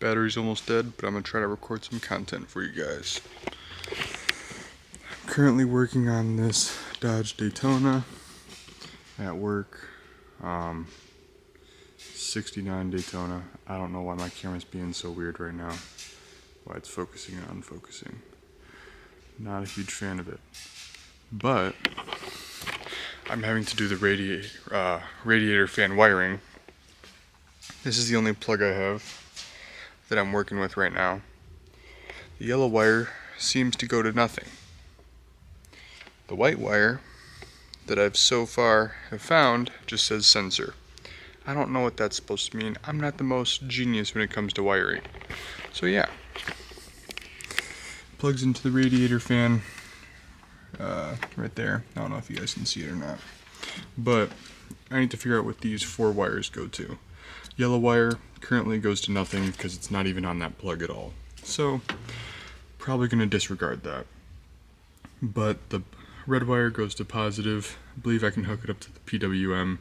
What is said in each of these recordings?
Battery's almost dead, but I'm going to try to record some content for you guys. I'm currently working on this Dodge Daytona at work. 69 Daytona. I don't know why my camera's being so weird right now. Why it's focusing and unfocusing. Not a huge fan of it. But I'm having to do the radiator fan wiring. This is the only plug I have that I'm working with right now. The yellow wire seems to go to nothing. The white wire that I've so far have found just says sensor. I don't know what that's supposed to mean. I'm not the most genius when it comes to wiring. So yeah. Plugs into the radiator fan right there. I don't know if you guys can see it or not. But I need to figure out what these 4 wires go to. Yellow wire currently goes to nothing because it's not even on that plug at all. So probably going to disregard that. But the red wire goes to positive. I believe I can hook it up to the PWM.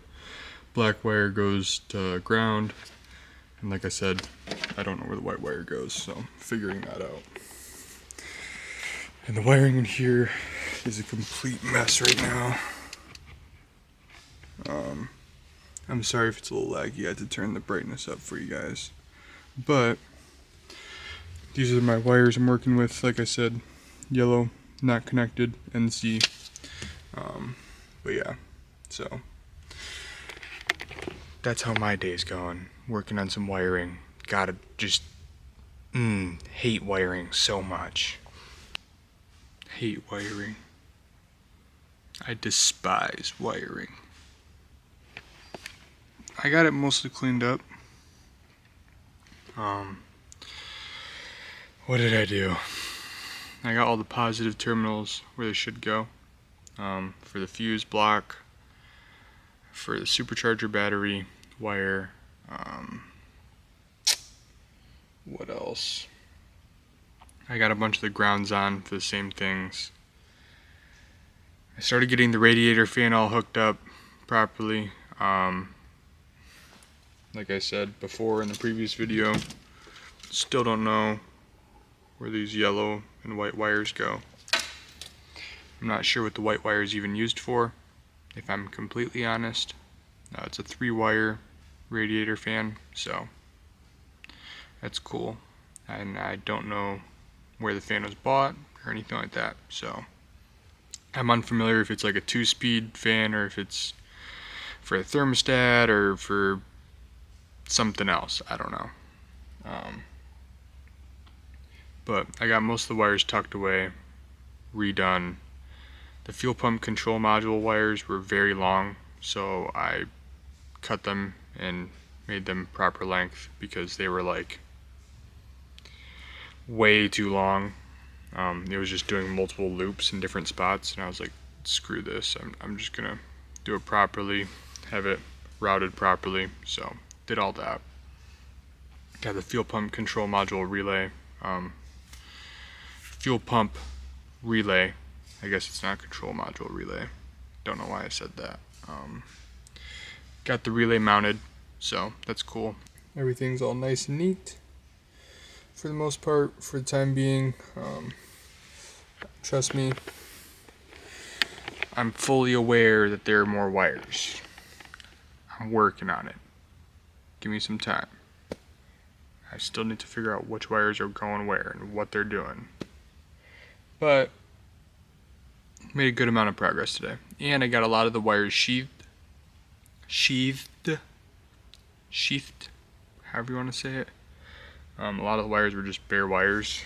Black wire goes to ground. And like I said, I don't know where the white wire goes, so figuring that out. And the wiring in here is a complete mess right now. I'm sorry if it's a little laggy. I had to turn the brightness up for you guys. But these are my wires I'm working with. Like I said, yellow, not connected, NC. But yeah, so that's how my day's going. Working on some wiring. Gotta just hate wiring so much. Hate wiring. I despise wiring. I got it mostly cleaned up. What did I do? I got all the positive terminals where they should go. For the fuse block, for the supercharger battery wire. What else? I got a bunch of the grounds on for the same things. I started getting the radiator fan all hooked up properly. Like I said before in the previous video, still don't know where these yellow and white wires go. I'm not sure what the white wire is even used for, if I'm completely honest. It's a 3-wire radiator fan, so that's cool. And I don't know where the fan was bought or anything like that, so I'm unfamiliar if it's like a 2-speed fan or if it's for a thermostat or for something else. I don't know. But I got most of the wires tucked away, redone. The fuel pump control module wires were very long, so I cut them and made them proper length because they were like way too long. It was just doing multiple loops in different spots, and I was like, screw this. I'm just gonna do it properly, have it routed properly. So did all that. Got the fuel pump control module relay. Fuel pump relay. I guess it's not control module relay. Don't know why I said that. Got the relay mounted, so that's cool. Everything's all nice and neat for the most part, for the time being. Trust me, I'm fully aware that there are more wires. I'm working on it. Give me some time. I still need to figure out which wires are going where and what they're doing. But made a good amount of progress today. And I got a lot of the wires sheathed, however you want to say it. A lot of the wires were just bare wires,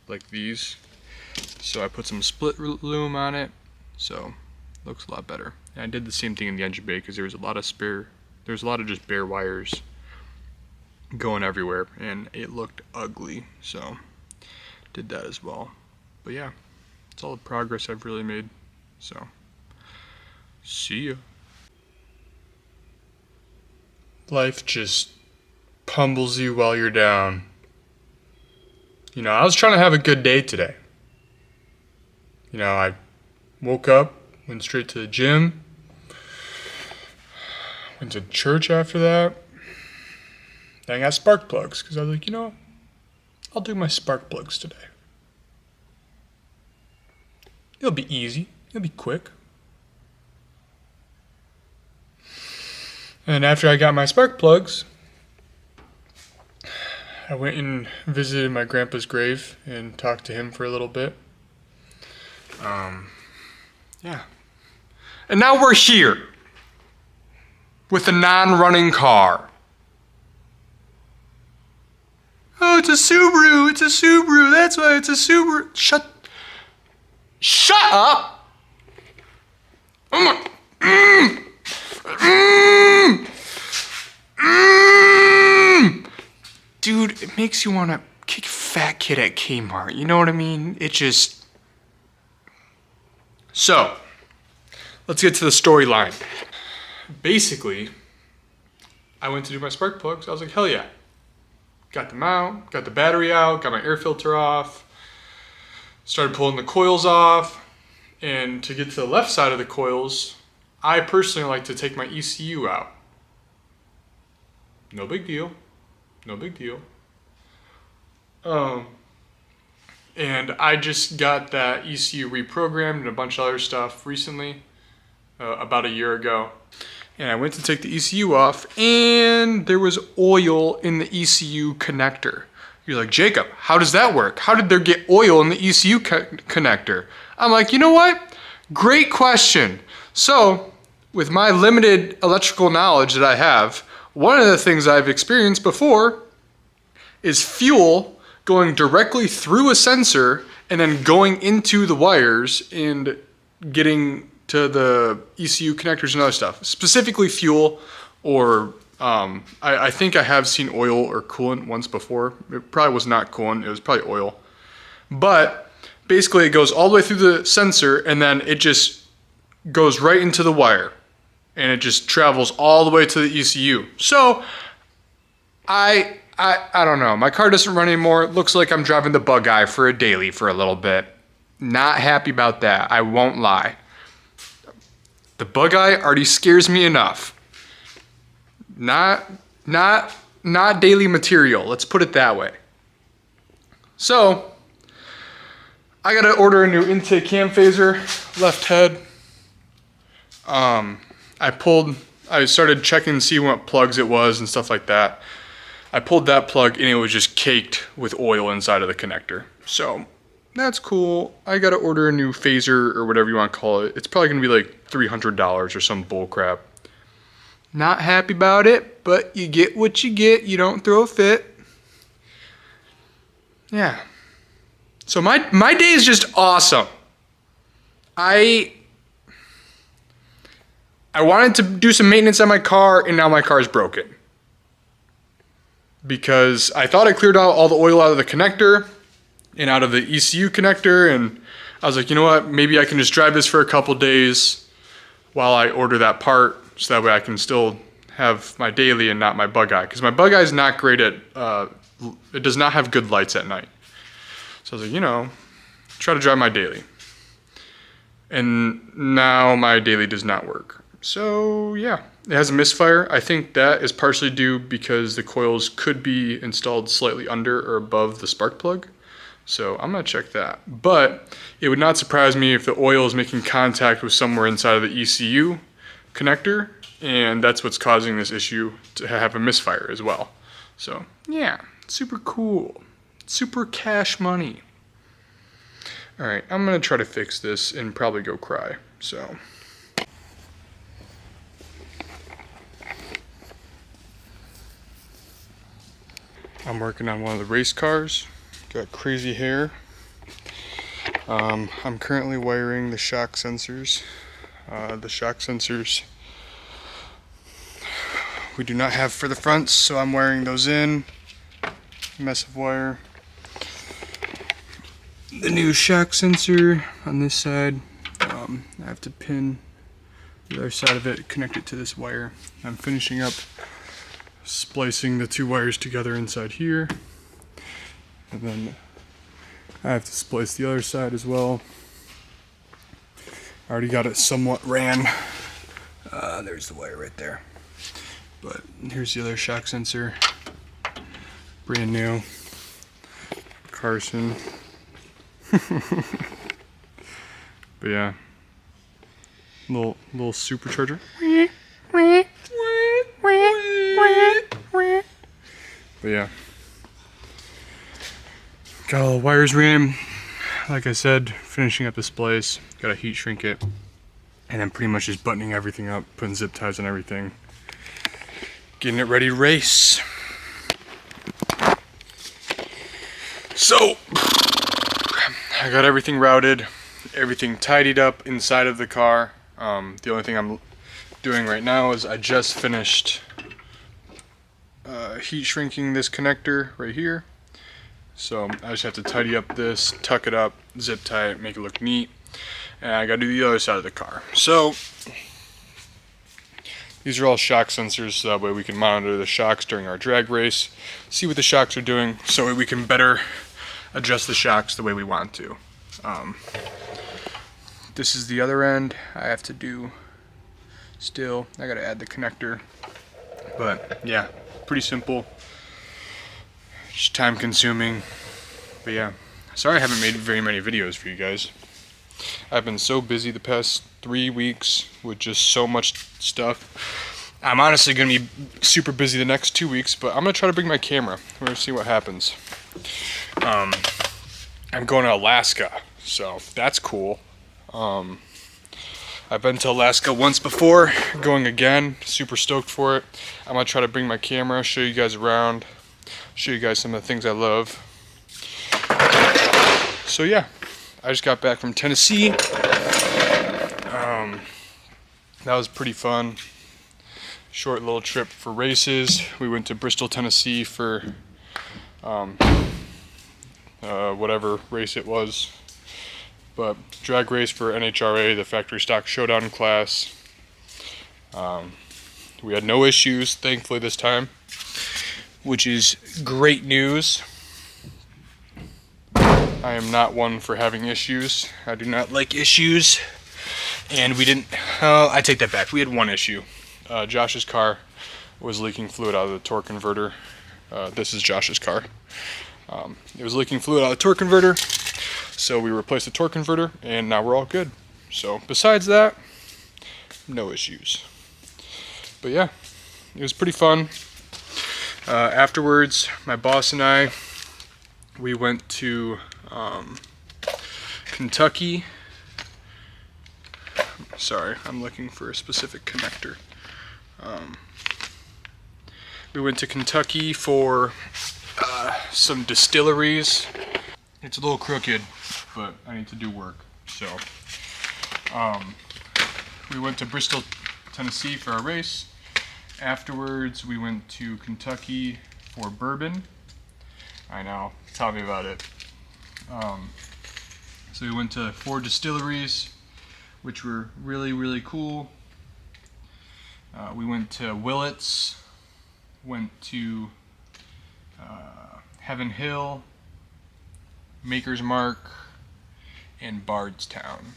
like these. So I put some split loom on it, so it looks a lot better. And I did the same thing in the engine bay because there was a lot of just bare wires going everywhere, and it looked ugly. So did that as well. But yeah, it's all the progress I've really made. So see ya. Life just pummels you while you're down. You know, I was trying to have a good day today. You know, I woke up, went straight to the gym, went to church after that, Then I got spark plugs because I was like, you know, I'll do my spark plugs today. It'll be easy. It'll be quick. And after I got my spark plugs, I went and visited my grandpa's grave and talked to him for a little bit. Yeah. And now we're here with a non-running car. Oh, it's a Subaru. It's a Subaru. That's why it's a Subaru. Shut up. Oh my. Dude, it makes you want to kick a fat kid at Kmart. You know what I mean? It just... So, let's get to the storyline. Basically, I went to do my spark plugs. I was like, hell yeah. Got them out, got the battery out, got my air filter off, started pulling the coils off. And to get to the left side of the coils, I personally like to take my ECU out. No big deal. No big deal. And I just got that ECU reprogrammed and a bunch of other stuff recently, about a year ago. And I went to take the ECU off and there was oil in the ECU connector. You're like, Jacob, how does that work? How did there get oil in the ECU connector? I'm like, you know what? Great question. So with my limited electrical knowledge that I have, one of the things I've experienced before is fuel going directly through a sensor and then going into the wires and getting to the ECU connectors and other stuff. Specifically fuel, or I think I have seen oil or coolant once before. It probably was not coolant, it was probably oil. But basically it goes all the way through the sensor and then it just goes right into the wire. And it just travels all the way to the ECU. So I don't know. My car doesn't run anymore. It looks like I'm driving the bugeye for a daily for a little bit. Not happy about that. I won't lie. The bugeye already scares me enough. Not daily material. Let's put it that way. So I gotta order a new intake cam phaser, left head. I started checking to see what plugs it was and stuff like that. I pulled that plug and it was just caked with oil inside of the connector. So that's cool. I gotta order a new phaser or whatever you want to call it. It's probably gonna be like $300 or some bull crap. Not happy about it, but you get what you get. You don't throw a fit. Yeah. So my day is just awesome. I wanted to do some maintenance on my car and now my car is broken. Because I thought I cleared out all the oil out of the connector and out of the ECU connector, and I was like, you know what, maybe I can just drive this for a couple days while I order that part, so that way I can still have my daily and not my bugeye, because my bugeye is not great at, it does not have good lights at night. So I was like, you know, try to drive my daily. And now my daily does not work. So yeah, it has a misfire. I think that is partially due because the coils could be installed slightly under or above the spark plug. So I'm gonna check that. But it would not surprise me if the oil is making contact with somewhere inside of the ECU connector, and that's what's causing this issue to have a misfire as well. So yeah, super cool. Super cash money. All right, I'm gonna try to fix this and probably go cry, so. I'm working on one of the race cars. Got crazy hair. I'm currently wiring the shock sensors. The shock sensors we do not have for the fronts, so I'm wiring those in. Mess of wire. The new shock sensor on this side, I have to pin the other side of it, connect it to this wire. I'm finishing up splicing the two wires together inside here, and then I have to splice the other side as well. I already got it somewhat ran. There's the wire right there, but here's the other shock sensor. Brand new. Carson. But yeah. Little supercharger. But yeah. Got all the wires ran. Like I said, finishing up this splice. Gotta heat shrink it. And then pretty much just buttoning everything up, putting zip ties on everything. Getting it ready to race. So, I got everything routed, everything tidied up inside of the car. The only thing I'm doing right now is I just finished heat shrinking this connector right here. So I just have to tidy up this, tuck it up, zip tie it, make it look neat. And I gotta do the other side of the car. So these are all shock sensors, so that way we can monitor the shocks during our drag race, see what the shocks are doing, so we can better adjust the shocks the way we want to. This is the other end. I have to do still. I gotta add the connector. But yeah, pretty simple. Just time consuming. But yeah, sorry I haven't made very many videos for you guys. I've been so busy the past 3 weeks with just so much stuff. I'm honestly gonna be super busy the next 2 weeks, but I'm gonna try to bring my camera. We're gonna see what happens. I'm going to Alaska, so that's cool. I've been to Alaska once before, going again, super stoked for it. I'm gonna try to bring my camera, show you guys around, show you guys some of the things I love. So yeah, I just got back from Tennessee. That was pretty fun. Short little trip for races. We went to Bristol, Tennessee for whatever race it was. But drag race for NHRA, the factory stock showdown class. We had no issues, thankfully, this time, which is great news. I am not one for having issues. I do not like issues. And we didn't, I take that back. We had one issue. Josh's car was leaking fluid out of the torque converter. This is Josh's car. It was leaking fluid out of the torque converter. So we replaced the torque converter and now we're all good. So besides that, no issues. But yeah, it was pretty fun. Afterwards, my boss and I, we went to Kentucky. Sorry, I'm looking for a specific connector. We went to Kentucky for some distilleries. It's a little crooked, but I need to do work. So we went to Bristol, Tennessee for our race. Afterwards, we went to Kentucky for bourbon. I know, tell me about it. So we went to 4 distilleries, which were really, really cool. We went to Willits, went to Heaven Hill, Maker's Mark, and Bardstown.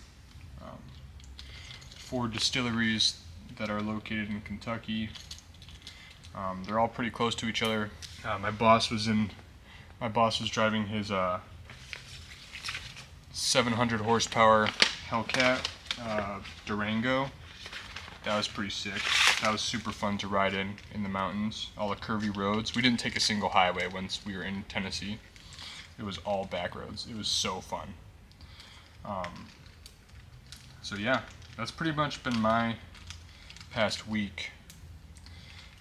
4 distilleries that are located in Kentucky. They're all pretty close to each other. My boss was driving his 700 horsepower Hellcat Durango. That was pretty sick. That was super fun to ride in the mountains, all the curvy roads. We didn't take a single highway once we were in Tennessee. It was all back roads. It was so fun. So yeah, that's pretty much been my past week.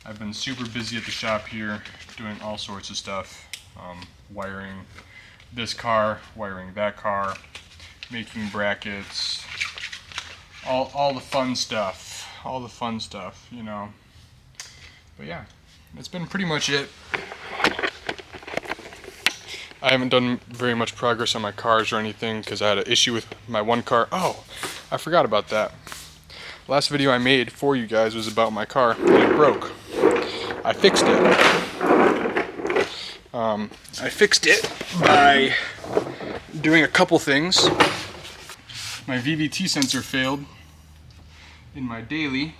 I've been super busy at the shop here, doing all sorts of stuff. Wiring this car, wiring that car, making brackets, all the fun stuff. All the fun stuff, you know. But yeah, that's been pretty much it. I haven't done very much progress on my cars or anything because I had an issue with my one car. Oh, I forgot about that. Last video I made for you guys was about my car and it broke. I fixed it. I fixed it by doing a couple things. My VVT sensor failed in my daily,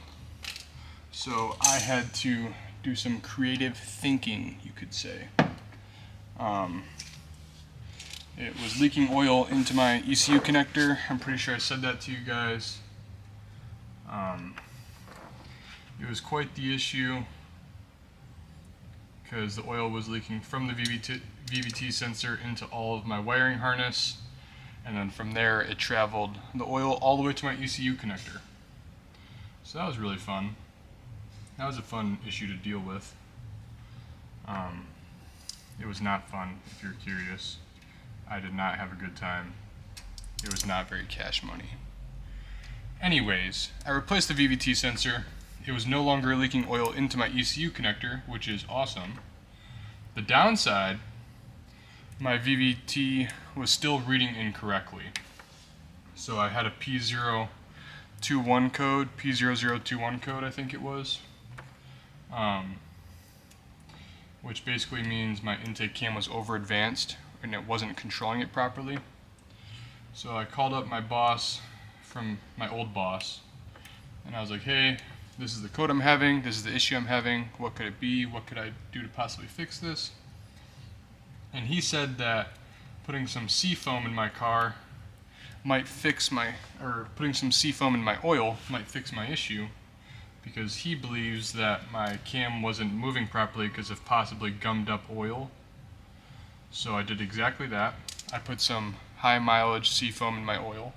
so I had to do some creative thinking, you could say. It was leaking oil into my ECU connector. I'm pretty sure I said that to you guys. It was quite the issue because the oil was leaking from the VVT sensor into all of my wiring harness, and then from there it traveled the oil all the way to my ECU connector. So that was really fun. That was a fun issue to deal with. It was not fun, if you're curious. I did not have a good time. It was not very cash money. Anyways, I replaced the VVT sensor. It was no longer leaking oil into my ECU connector, which is awesome. The downside, my VVT was still reading incorrectly. So I had a P021 code, P0021 code I think it was, which basically means my intake cam was over advanced and it wasn't controlling it properly. So I called up my boss from my old boss, and I was like, hey, this is the code I'm having, this is the issue I'm having, what could it be, what could I do to possibly fix this? And he said that putting some seafoam in my car might fix putting some seafoam in my oil might fix my issue, because he believes that my cam wasn't moving properly because of possibly gummed up oil. So I did exactly that. I put some high mileage seafoam in my oil,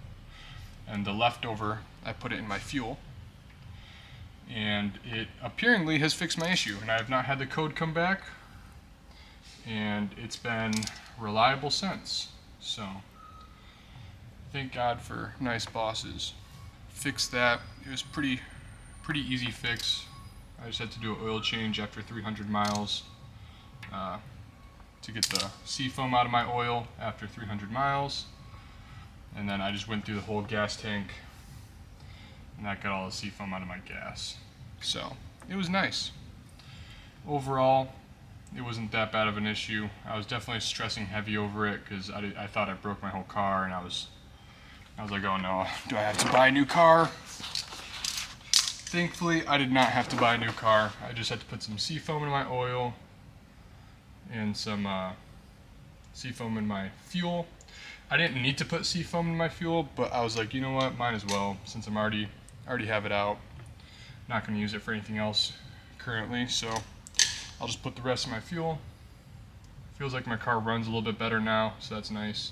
and the leftover I put it in my fuel, and it apparently has fixed my issue, and I have not had the code come back, and it's been reliable since. So thank God for nice bosses. Fixed that. It was pretty easy fix. I just had to do an oil change after 300 miles to get the seafoam out of my oil after 300 miles, and then I just went through the whole gas tank, and that got all the seafoam out of my gas. So it was nice. Overall, it wasn't that bad of an issue. I was definitely stressing heavy over it because I thought I broke my whole car, and I was like, oh no, do I have to buy a new car? Thankfully, I did not have to buy a new car. I just had to put some seafoam in my oil and some seafoam in my fuel. I didn't need to put seafoam in my fuel, but I was like, you know what, might as well, since I already have it out. Not going to use it for anything else currently, so I'll just put the rest in my fuel. Feels like my car runs a little bit better now, so that's nice.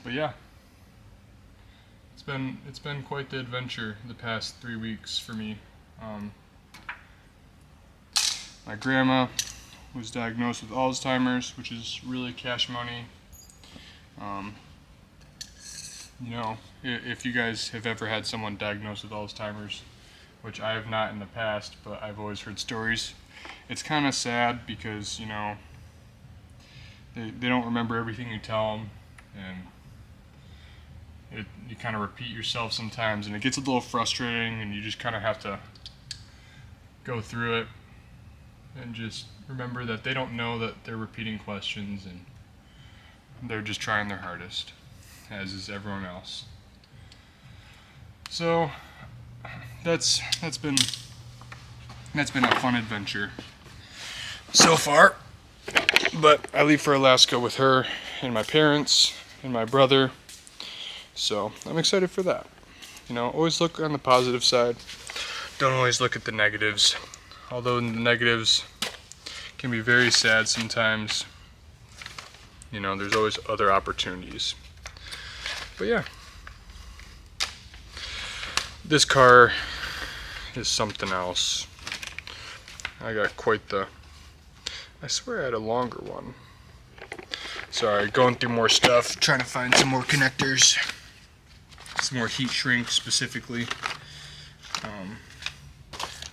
But yeah, it's been quite the adventure the past 3 weeks for me. My grandma was diagnosed with Alzheimer's, which is really cash money. You know, if you guys have ever had someone diagnosed with Alzheimer's, which I have not in the past, but I've always heard stories, it's kind of sad because, you know, they don't remember everything you tell them, and you kind of repeat yourself sometimes, and it gets a little frustrating, and you just kind of have to go through it and just remember that they don't know that they're repeating questions, and they're just trying their hardest, as is everyone else. So that's been a fun adventure so far. But I leave for Alaska with her and my parents and my brother, so I'm excited for that. You know, always look on the positive side. Don't always look at the negatives. Although the negatives can be very sad sometimes, you know, there's always other opportunities. But yeah, this car is something else. I got quite the, I swear I had a longer one. Sorry, going through more stuff, trying to find some more connectors, some more heat shrink specifically.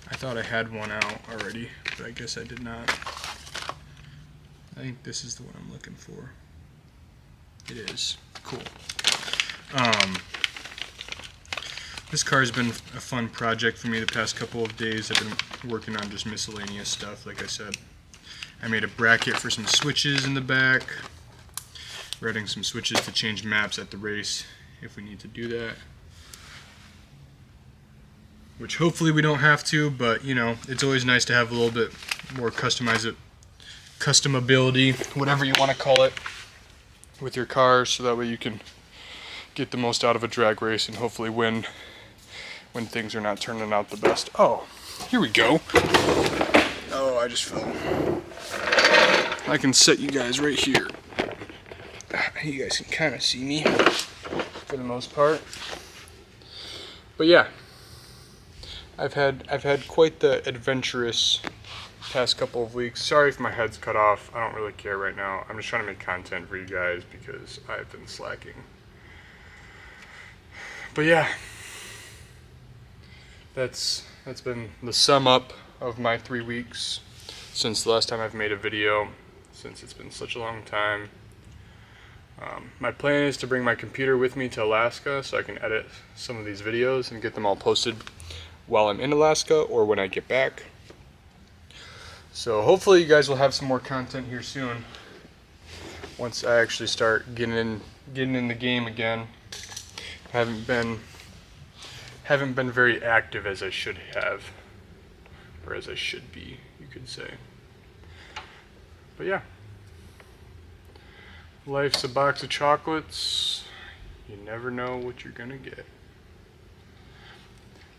I thought I had one out already, but I guess I did not. I think this is the one I'm looking for. It is. Cool. This car has been a fun project for me the past couple of days. I've been working on just miscellaneous stuff, like I said. I made a bracket for some switches in the back. We're adding some switches to change maps at the race if we need to do that. Which hopefully we don't have to, but you know, it's always nice to have a little bit more customizability customability, whatever you want to call it, with your car, so that way you can get the most out of a drag race and hopefully win when things are not turning out the best. Oh, here we go. Oh, I just fell. I can set you guys right here. You guys can kind of see me for the most part. But yeah, I've had quite the adventurous past couple of weeks. Sorry if my head's cut off. I don't really care right now. I'm just trying to make content for you guys because I've been slacking. But yeah, that's been the sum up of my 3 weeks since the last time I've made a video, since it's been such a long time. My plan is to bring my computer with me to Alaska so I can edit some of these videos and get them all posted while I'm in Alaska or when I get back. So hopefully you guys will have some more content here soon once I actually start getting in the game again. Haven't been very active as I should have, or as I should be, you could say. But yeah, life's a box of chocolates. You never know what you're gonna get.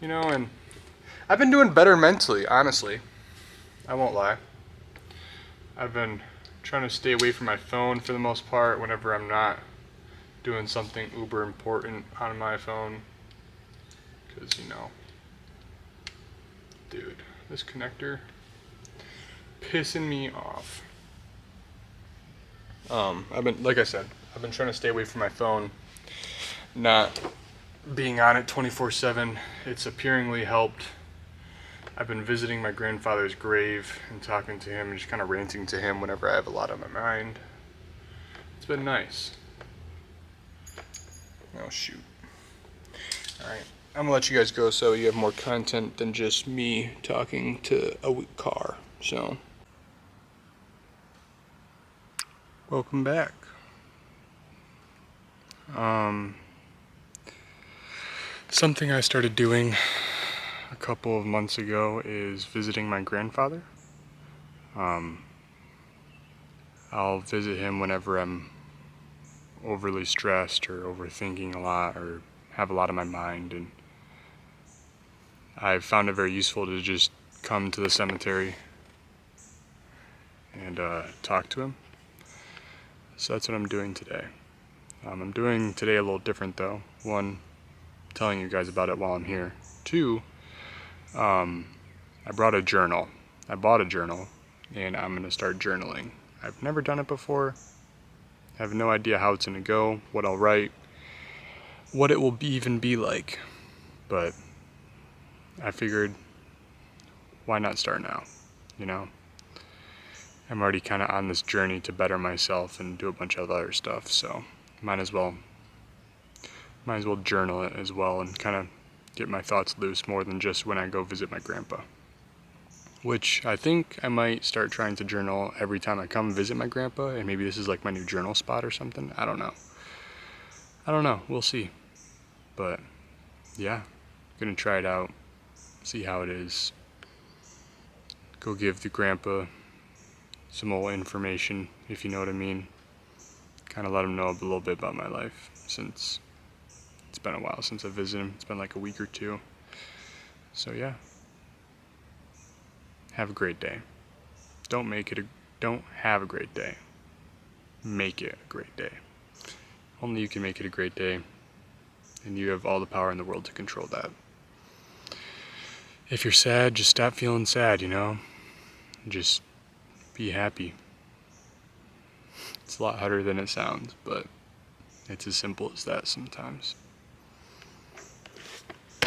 You know, and I've been doing better mentally, honestly. I won't lie. I've been trying to stay away from my phone for the most part whenever I'm not doing something uber important on my phone. Because, you know, dude, this connector pissing me off. Like I said, I've been trying to stay away from my phone, not being on it 24/7. It's appearingly helped. I've been visiting my grandfather's grave and talking to him and just kind of ranting to him whenever I have a lot on my mind. It's been nice. Oh, shoot. Alright, I'm gonna let you guys go so you have more content than just me talking to a car. So, welcome back. Something I started doing a couple of months ago is visiting my grandfather. I'll visit him whenever I'm overly stressed or overthinking a lot or have a lot on my mind, and I've found it very useful to just come to the cemetery and talk to him. So that's what I'm doing today. I'm doing today a little different though. One, telling you guys about it while I'm here. Two, I brought a journal. I bought a journal and I'm gonna start journaling. I've never done it before. I have no idea how it's gonna go, what I'll write, what it will even be like. But I figured, why not start now, you know? I'm already kind of on this journey to better myself and do a bunch of other stuff, so might as well journal it as well and kind of get my thoughts loose more than just when I go visit my grandpa. Which I think I might start trying to journal every time I come visit my grandpa, and maybe this is like my new journal spot or something. I don't know. We'll see. But yeah, gonna try it out, see how it is. Go give the grandpa some old information, if you know what I mean. Kind of let him know a little bit about my life, since it's been a while since I visited him. It's been like a week or two. So yeah. Have a great day. Don't have a great day. Make it a great day. Only you can make it a great day, and you have all the power in the world to control that. If you're sad, just stop feeling sad, you know? Just be happy. It's a lot harder than it sounds, but it's as simple as that sometimes.